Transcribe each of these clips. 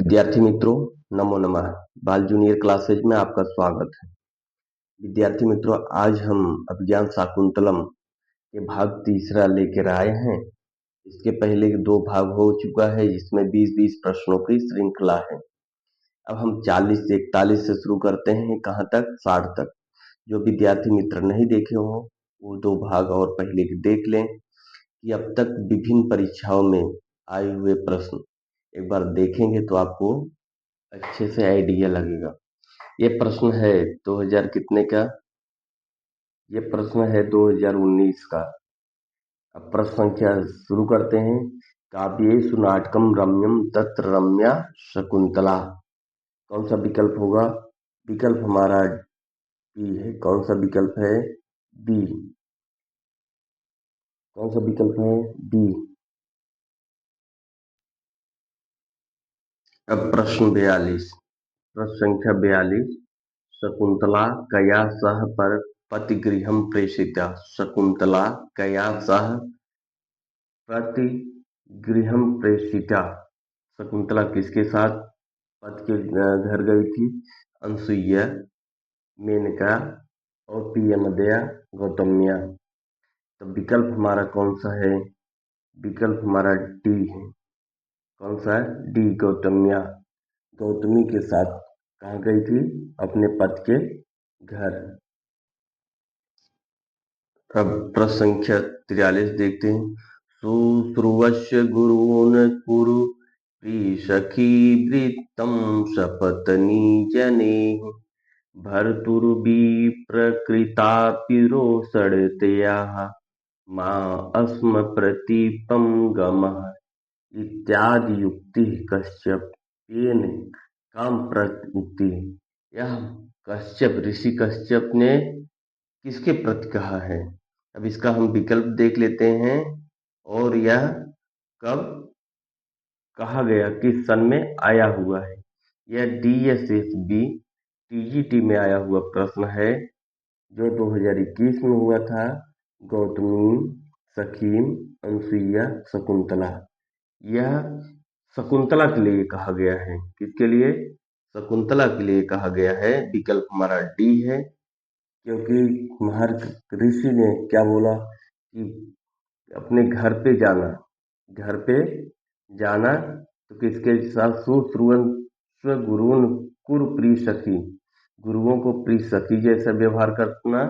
विद्यार्थी मित्रों, नमो नमः। बाल जूनियर क्लासेज में आपका स्वागत है। विद्यार्थी मित्रों, आज हम अभिज्ञान शाकुंतलम के भाग तीसरा लेकर आए हैं। इसके पहले 2 भाग हो चुका है, जिसमें 20-20 प्रश्नों की श्रृंखला है। अब हम 40 से 41 से शुरू करते हैं, कहाँ तक? 60 तक। जो विद्यार्थी मित्र नहीं देखे हो वो 2 भाग और पहले के देख लें कि अब तक विभिन्न परीक्षाओं में आए हुए प्रश्न एक बार देखेंगे तो आपको अच्छे से आइडिया लगेगा। ये प्रश्न है 2000 कितने का? ये प्रश्न है 2019 का। अब प्रश्न संख्या शुरू करते हैं। काव्येषु नाटकम रम्यम तत्र रम्या शकुंतला। कौन सा विकल्प होगा? विकल्प हमारा बी है। कौन सा विकल्प है? बी। कौन सा विकल्प है? बी। अब प्रश्न 42, प्रश्न संख्या 42। शकुंतला कया सह पर पतिगृहं प्रेषिता। शकुंतला कया सह पतिगृहं प्रेषिता। शकुंतला किसके साथ पति के घर गई थी? अनसुईया, मेनका और प्रियमदया गौतम्या। तो विकल्प हमारा कौन सा है? विकल्प हमारा डी है। कौन सा है? डी, गौतम्या। गौतमी के साथ कहाँ गई थी? अपने पति के घर। अब प्रश्न संख्या 43 देखते हैं। शुश्रूवस्य गुरून् कुरु प्रियसखी वृत्तं सपत्नी जनेः भर्तुर्विप्रकृतापि रोषडतयाः मा अस्म प्रतीपं गमः इत्यादि युक्ति कश्यपेन काम प्रयुक्ति। यह कश्यप, ऋषि कश्यप ने किसके प्रति कहा है? अब इसका हम विकल्प देख लेते हैं और यह कब कहा गया, किस सन में आया हुआ है। यह DSSB TGT में आया हुआ प्रश्न है, जो 2021 में हुआ था। गौतमी, सखी, अनसुईया, शकुंतला। यह शकुंतला के लिए कहा गया है। किसके लिए? शकुंतला के लिए कहा गया है। विकल्प हमारा डी है, क्योंकि महर्षि ऋषि ने क्या बोला कि अपने घर पे जाना, घर पे जाना तो किसके साथ? सुश्रुवन स्वगुरुन कुरु प्रिय सखी। गुरुओं को प्रिय सखी जैसा व्यवहार करना,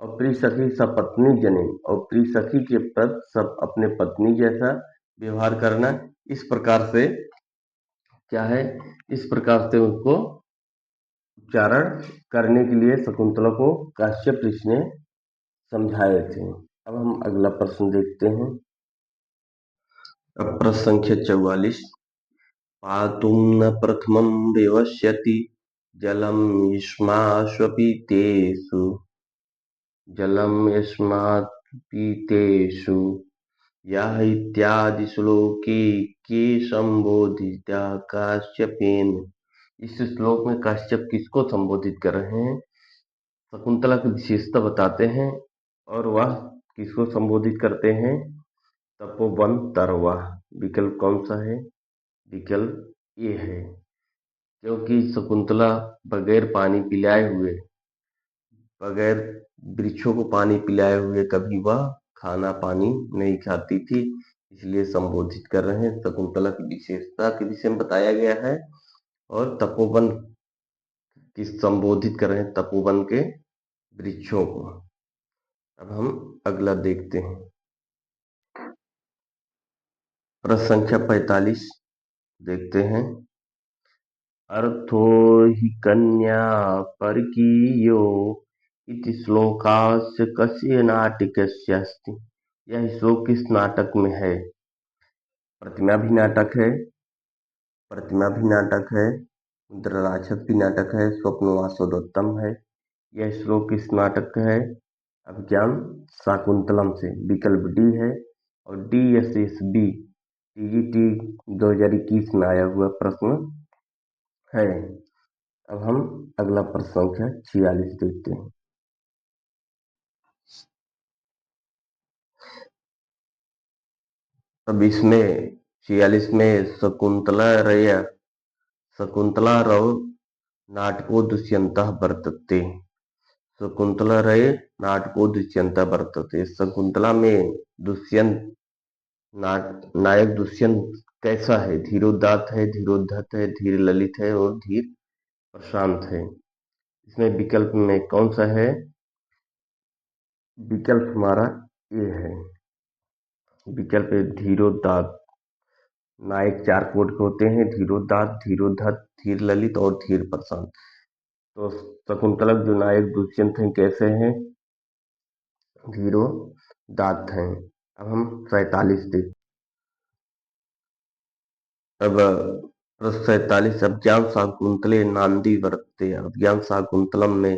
और प्रिय सखी सपत्नी जने, और प्रिय सखी के प्रति सब अपने पत्नी जैसा व्यवहार करना। इस प्रकार से क्या है? इस प्रकार से उनको उच्चारण करने के लिए शकुंतला को काश्यप ऋषि ने समझाए थे। अब हम अगला प्रश्न देखते हैं। अब प्रश्न संख्या 44। पातुं न प्रथमं विवस्यति जलं युष्माश्वपीतेषु जलं यस्मात्पीतेषु यः इत्यादि श्लोके के संबोधिता काश्यपेन। इस श्लोक में काश्यप किसको संबोधित कर रहे हैं? शकुंतला की विशेषता बताते हैं, और वह किसको संबोधित करते हैं? तपोवन तरवा। विकल्प कौन सा है? विकल्प ये है, क्योंकि शकुंतला बगैर पानी पिलाए हुए, बगैर वृक्षों को पानी पिलाए हुए कभी वह खाना पानी नहीं खाती थी, इसलिए संबोधित कर रहे हैं। शकुंतला की विशेषता के विषय में बताया गया है, और तपोवन की संबोधित कर रहे हैं, तपोवन के वृक्षों को। अब हम अगला देखते हैं। प्रश्न संख्या 45 देखते हैं। अर्थो हि कन्या परकीयो इति श्लोकास्य कस्य नाटकस्य अस्ति। यह श्लोक किस नाटक में है? प्रतिमा भी नाटक है, प्रतिमा भी नाटक है, रुद्रराक्षस भी नाटक है, स्वप्नवासोदत्तम है। यह श्लोक किस नाटक का है? अभिज्ञान शाकुंतलम से। विकल्प डी है, और DSSB TGT 2021 में आया हुआ प्रश्न है। अब हम अगला प्रश्न संख्या 46 देखते हैं। अब इसमें 46 में शकुंतला रैया शकुंतलारव नाटको दुष्यन्तः वर्तते। शकुंतला रहे नाटको दुष्यंता वर्तते। शकुंतला में दुष्यंत नायक दुष्यंत कैसा है? धीरोदात्त है, धीरोद्धत है, धीर ललित है और धीर प्रशांत है। इसमें विकल्प में कौन सा है? विकल्प हमारा ये है। विकल्प है धीरोदात्त। नायक 4 कोड के होते हैं: धीरोदात्त, धीरोद्धत, धीर ललित और धीर प्रशांत। तो शकुंतला जो नायक दुष्यंत हैं कैसे हैं? धीरोदात्त हैं। अब हम 47 देख। अब प्रश्न 47, अभिज्ञान शाकुंतले नांदी वर्तते। अभिज्ञान शाकुंतलम में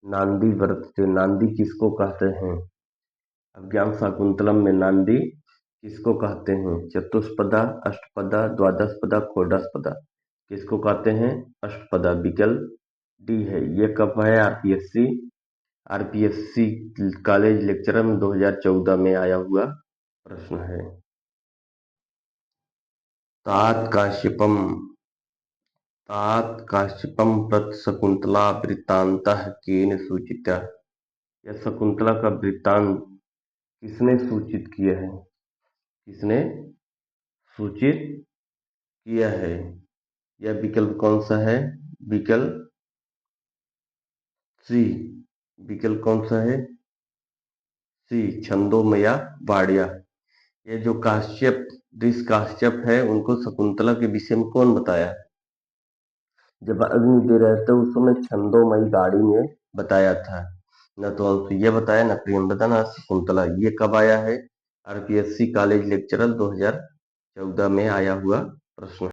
नांदी वर्तते। नांदी किसको कहते हैं? अभिज्ञान शाकुंतलम में नांदी किसको कहते हैं? चतुष्पदा, अष्टपदा, द्वादशपदा, षोडशपदा। किसको कहते हैं? अष्टपदा। विकल्प डी है। ये कब है? आरपीएससी कॉलेज लेक्चरर में 2014 में आया हुआ प्रश्न है। तात काश्यपम प्रत शकुंतला वृत्तान्तः केन सूचितः। यह शकुंतला का वृत्तांत किसने सूचित किया है? किसने सूचित किया है? यह विकल्प कौन सा है? विकल्प सी। विकल्प कौन सा है? सी, छंदोमया वाड़िया। ये जो काश्यप, ऋषि काश्यप है, उनको शकुंतला के विषय में कौन बताया? जब अग्नि दे रहे थे उस समय छंदोमयी गाड़ी में बताया था। न तो अनसुईया बताया, न प्रियंवदा, न शकुंतला। ये कब आया है? आरपीएससी कॉलेज लेक्चरर 2014 में आया हुआ प्रश्न।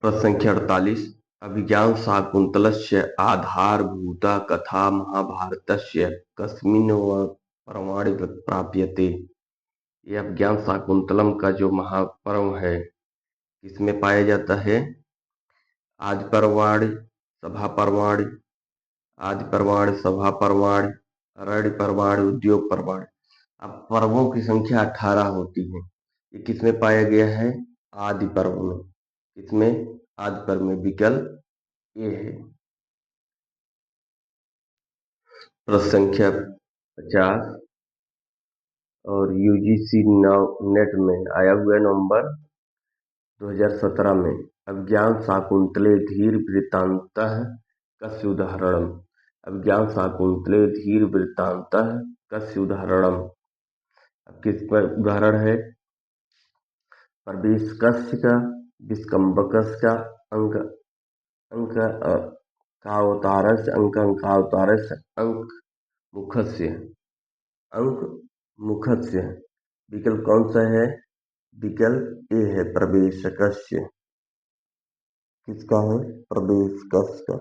प्रश्न संख्या 48, अभिज्ञान शाकुंतलस्य आधारभूता कथा महाभारतस्य कस्मिन् पर्वणि प्राप्यते। यह अभिज्ञान शाकुंतलम का जो महापर्व है किसमें पाया जाता है? आदि पर्वाणि, सभा पर्वाणि, आदि पर्वाणि, सभा पर्वाणि, अरण्य पर्वाणि, उद्योग पर्वाणि। अब पर्वों की संख्या 18 होती है। ये किसमें पाया गया है? आदि पर्व में। किसमें? आदि पर्व में। विकल्प ए है। प्रश्न संख्या 50 और यूजीसी नेट में आया हुआ नवंबर 2017 में, अभिज्ञान शाकुंतले धीर वृत्तान्तः कस्य उदाहरणम्। अभिज्ञान शाकुंतले धीर वृत्तान्तः कस्य उदाहरणम्। अब किस पर उदाहरण है? प्रवेशकस्य का, विष्कम्भकस्य का, अंक अंक कावतारस्य, अंकावतारस्य, अंक मुखस्य, अंक मुखस्य। विकल्प कौन सा है? विकल्प ए है, प्रवेशकस्य। किसका है? प्रवेशकस्य।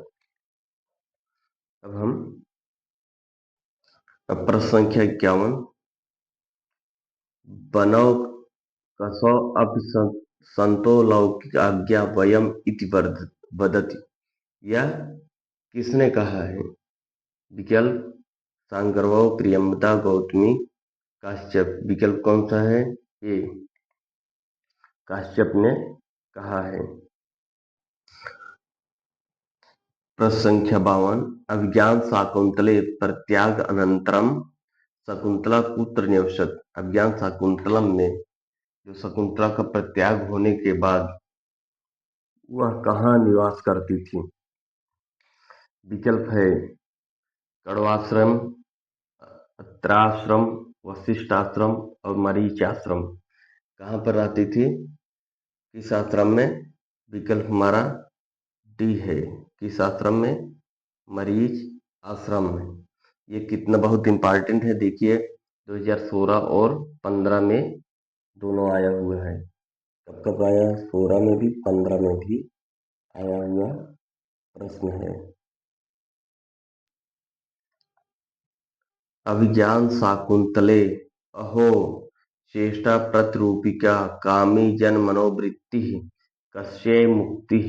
अब प्रश्न संख्या 51, बनौ कसौ अपि संतो लौकिक आज्ञा वयम इति वदति। यह किसने कहा है? विकल्प सांगरवो, प्रियंवदा, गौतमी, काश्यप। विकल्प कौन सा है? ए, काश्यप ने कहा है। प्रश्न संख्या 52, अभिज्ञान शाकुंतले प्रत्याग अनंतरम शकुंतला कुत्र निवसत। अभिज्ञान शाकुंतलम में जो शकुंतला का प्रत्याग होने के बाद वह कहाँ निवास करती थी? विकल्प है कण्वाश्रम, अत्राश्रम, वशिष्ठाश्रम और मरीचाश्रम। कहाँ पर रहती थी? किस आश्रम में? विकल्प हमारा डी है। किस आश्रम में? मरीच आश्रम में। ये कितना बहुत इंपॉर्टेंट है, देखिए 2016 और 15 में दोनों आया हुआ है। कब कब आया? 16 में भी, 15 में भी आया हुआ प्रश्न है। अभिज्ञान शाकुंतले अहो चेष्टा प्रतिरूपिका कामी जन मनोवृत्ति कस्य मुक्ति।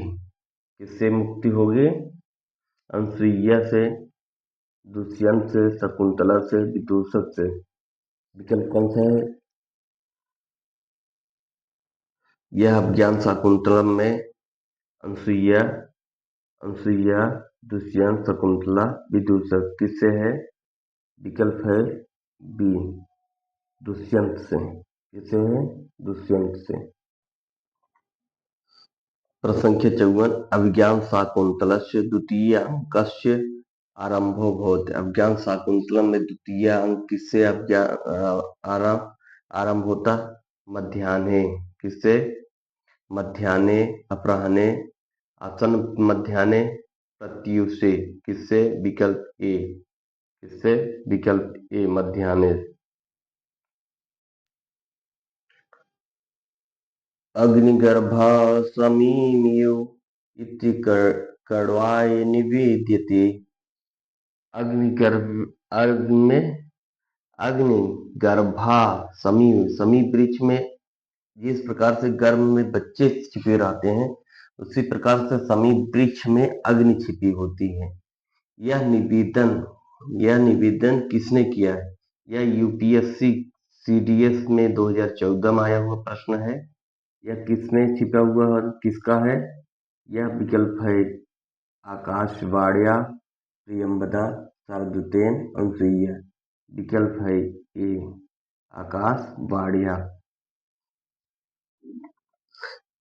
किससे मुक्ति होगी? अनसुईया से, दुष्यंत से, शकुंतला से, विदूषक से। विकल्प कौन सा है? यह अभिज्ञान शाकुंतलम में अनसुईया अनसुईया दुष्यंत शकुंतला विदूषक किससे है? विकल्प है बी दुष्यंत से। किससे है? दुष्यंत से। प्रश्न संख्या 54 अभिज्ञान शाकुंतलस्य द्वितीय अंकस्य आरंभो भवति। अभिज्ञान शाकुंतलम में द्वितीय अंक किससे आरंभ होता? मध्याह्ने। किससे? मध्याह्ने, अपराह्ने, आसन्न मध्याह्ने, प्रत्यूषे। किससे? विकल्प ए। किससे? विकल्प ए मध्याह्ने। अग्निगर्भा समीमियो इति कण्वाय निवेद्यते। अग्निगर्भा समी वृक्ष में जिस प्रकार से गर्भ में बच्चे छिपे रहते हैं, उसी प्रकार से समी वृक्ष में अग्नि छिपी होती है। यह निवेदन किसने किया है? यह यूपीएससी सीडीएस में 2014 में आया हुआ प्रश्न है। यह किसमें छिपा हुआ और किसका है? यह विकल्प है आकाशवाण्या, प्रियंवदा, शारदूतेन, अनसुईया। विकल्प है ए आकाशवाण्या।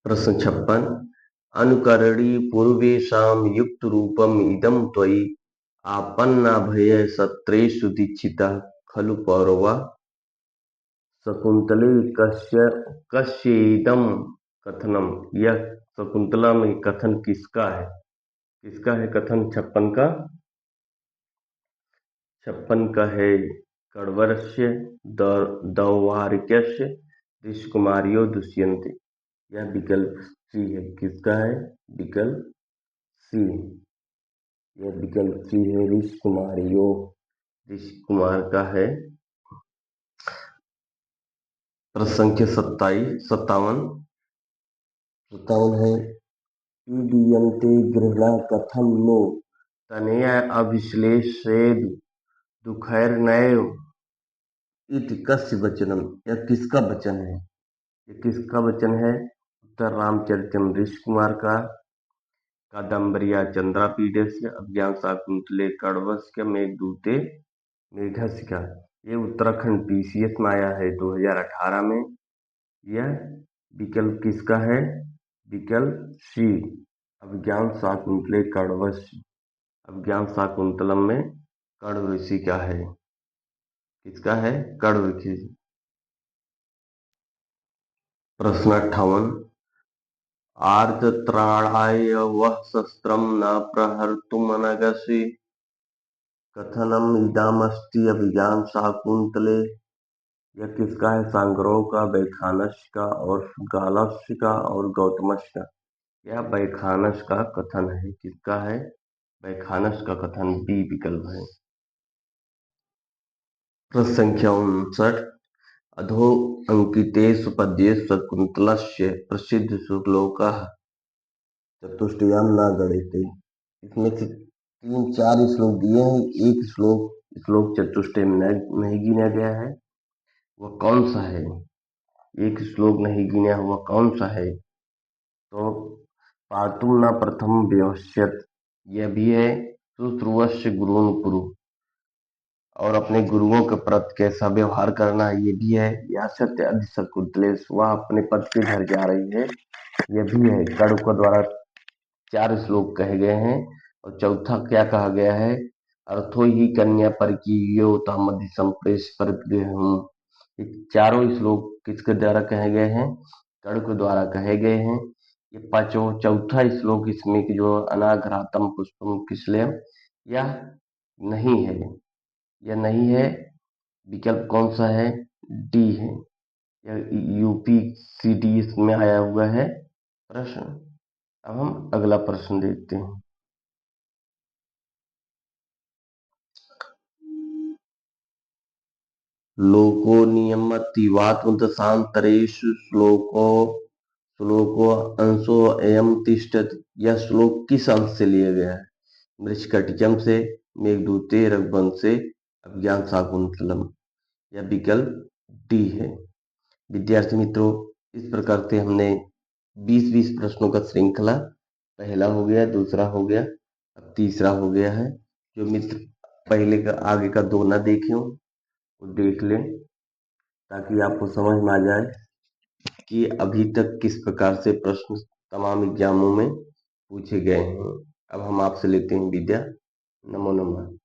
प्रश्न 56 अनुकरणी पूर्वेषां युक्तरूपम् इदं त्वयि आपन्नाभय सत्रेषु दीक्षितः खलु पौरवा। शकुंतले कस्येदं कथनम। यह शकुंतला में कथन किसका है? किसका है कथन 56 का? 56 का है कण्वस्य, दौर्वारिकस्य, ऋषिकुमार्यो दुष्यन्ते। यह विकल्प सी है। किसका है? विकल्प सी। यह विकल्प सी है ऋषिकुमार्यो। ऋषिकुमार का है। प्रश्न संख्या 57 है पीडीयन्ते गृह्णा कथं नो तनया अभिश्लेषेद दुःखैर्नैव इति कस्य वचनम। यह किसका वचन है? ये किसका वचन है? उत्तर रामचरितम् ऋषिकुमार का, कादम्बर्या चंद्रापीडस्य, अभिज्ञान शाकुंतले कण्वस्य, मेघदूते मेघस्य का। ये उत्तराखंड पीसीएस में आया है 2018 में। यह विकल्प किसका है? विकल्प सी अभिज्ञान शाकुंतले कण्वस्य। अभिज्ञान शाकुंतलम में कण्व ऋषि का है। किसका है? कण्व ऋषि। प्रश्न 58 आर्तत्राणाय वः शस्त्रं न प्रहर्तुमनगसि कथनम इदमस्ति अभिज्ञान शाकुंतले। यह किसका है? सांगरों का, वैखानस का और गालस्य का और गौतमस का। यह वैखानस का कथन है। किसका है? वैखानस का कथन बी विकल्प है। प्रश्न संख्या 59 अधो अंकितेषु पद्येषु शकुन्तलस्य प्रसिद्ध श्लोकः चतुष्टयं न गणिते। इसमें से 3-4 श्लोक दिए हैं, एक श्लोक चतुष्टय में नहीं गिना गया है। वह कौन सा है? एक श्लोक नहीं गिना हुआ कौन सा है? तो पातुं न प्रथम व्यवस्यत, यह भी है। शुश्रूवस्य गुरून् कुरु, और अपने गुरुओं के प्रति कैसा व्यवहार करना, ये भी है। या सत्य अधि शकुंतलेश, वह अपने पद के घर जा रही है, यह भी है। कण्व के द्वारा 4 श्लोक कहे गए हैं। और चौथा क्या कहा गया है? अर्थो ही कन्या परकीयो तामधि संप्रेष परगृहम्। ये चारों श्लोक किसके द्वारा कहे गए हैं? कण्व के द्वारा कहे गए हैं। ये चौथा श्लोक इसमें कि जो अनाघ्रातम पुष्पम किसलयम, यह नहीं है। यह नहीं है। विकल्प कौन सा है? डी है। यह यूपी सीडीएस में आया हुआ है प्रश्न। अब हम अगला प्रश्न देखते हैं। लोको नियमतिवात्मदशान्तरेषु श्लोको अंशो अयम तिष्ठति। यह श्लोक किस अंश से लिया गया है? मृच्छकटिकम से, मेघदूते, रघुवंश से, अभिज्ञान शाकुंतलम। यह विकल्प डी है। विद्यार्थी मित्रों, इस प्रकार से हमने 20-20 प्रश्नों का श्रृंखला। पहला हो गया, दूसरा हो गया, अब तीसरा हो गया है। जो मित्र पहले का आगे का 2 ना देखे हो वो देख लें, ताकि आपको समझ में आ जाए कि अभी तक किस प्रकार से प्रश्न तमाम एग्जामों में पूछे गए हैं। अब हम आपसे लेते हैं विद्या। नमो नमः।